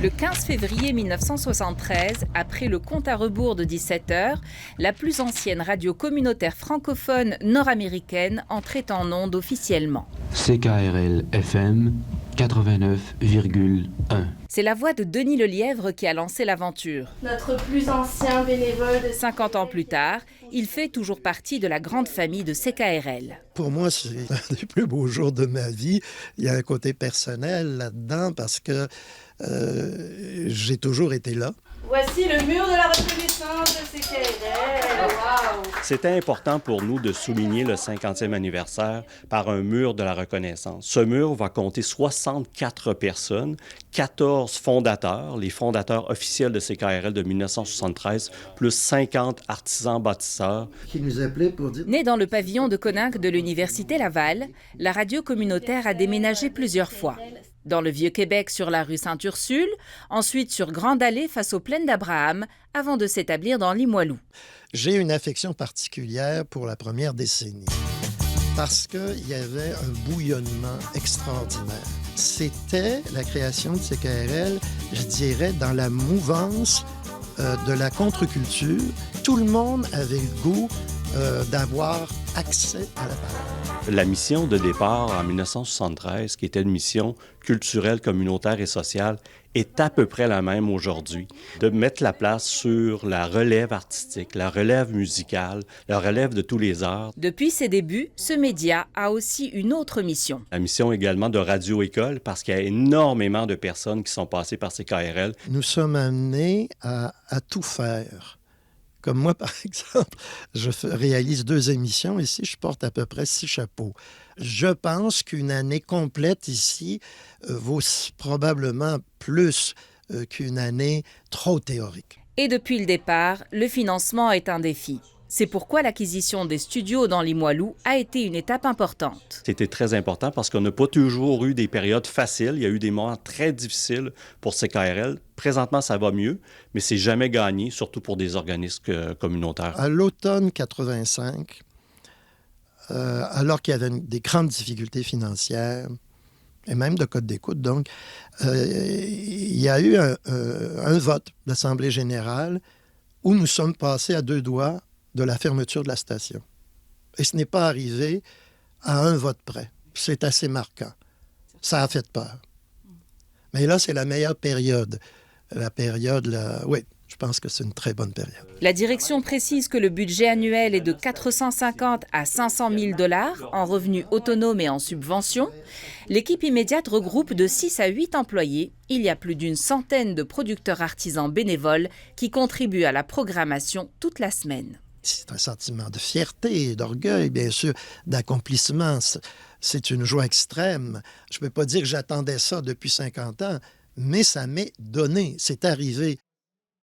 Le 15 février 1973, après le compte à rebours de 17h, la plus ancienne radio communautaire francophone nord-américaine entrait en ondes officiellement. CKRL FM 89,1. C'est la voix de Denis Lelièvre qui a lancé l'aventure. Notre plus ancien bénévole de 50 ans plus tard, il fait toujours partie de la grande famille de CKRL. Pour moi, c'est un des plus beaux jours de ma vie. Il y a un côté personnel là-dedans parce que j'ai toujours été là. Voici le mur de la reconnaissance de CKRL. Wow. C'était important pour nous de souligner le 50e anniversaire par un mur de la reconnaissance. Ce mur va compter 64 personnes, 14 fondateurs, les fondateurs officiels de CKRL de 1973, plus 50 artisans bâtisseurs. Qui nous appelait pour dire... Née dans le pavillon de Coninck de l'Université Laval, la radio communautaire a déménagé plusieurs fois. Dans le Vieux-Québec sur la rue Sainte-Ursule, ensuite sur Grande Allée face aux Plaines d'Abraham, avant de s'établir dans Limoilou. J'ai une affection particulière pour la première décennie parce qu'il y avait un bouillonnement extraordinaire. C'était la création de CKRL, je dirais, dans la mouvance de la contre-culture. Tout le monde avait le goût d'avoir accès à la parole. La mission de départ en 1973, qui était une mission culturelle, communautaire et sociale, est à peu près la même aujourd'hui. De mettre la place sur la relève artistique, la relève musicale, la relève de tous les arts. Depuis ses débuts, ce média a aussi une autre mission. La mission également de Radio-École, parce qu'il y a énormément de personnes qui sont passées par CKRL. Nous sommes amenés à tout faire. Comme moi, par exemple, je réalise 2 émissions. Ici, je porte à peu près 6 chapeaux. Je pense qu'une année complète ici vaut probablement plus qu'une année trop théorique. Et depuis le départ, le financement est un défi. C'est pourquoi l'acquisition des studios dans Limoilou a été une étape importante. C'était très important parce qu'on n'a pas toujours eu des périodes faciles. Il y a eu des moments très difficiles pour CKRL. Présentement, ça va mieux, mais c'est jamais gagné, surtout pour des organismes communautaires. À l'automne 85, alors qu'il y avait des grandes difficultés financières et même de code d'écoute, donc, il y a eu un vote d'Assemblée générale où nous sommes passés à 2 doigts de la fermeture de la station. Et ce n'est pas arrivé à un vote près. C'est assez marquant. Ça a fait peur. Mais là, c'est la meilleure période. La période, là, oui, je pense que c'est une très bonne période. La direction précise que le budget annuel est de 450 à 500 000 $ en revenus autonomes et en subventions. L'équipe immédiate regroupe de 6 à 8 employés. Il y a plus d'une centaine de producteurs artisans bénévoles qui contribuent à la programmation toute la semaine. C'est un sentiment de fierté, d'orgueil, bien sûr, d'accomplissement. C'est une joie extrême. Je ne peux pas dire que j'attendais ça depuis 50 ans, mais ça m'est donné, c'est arrivé.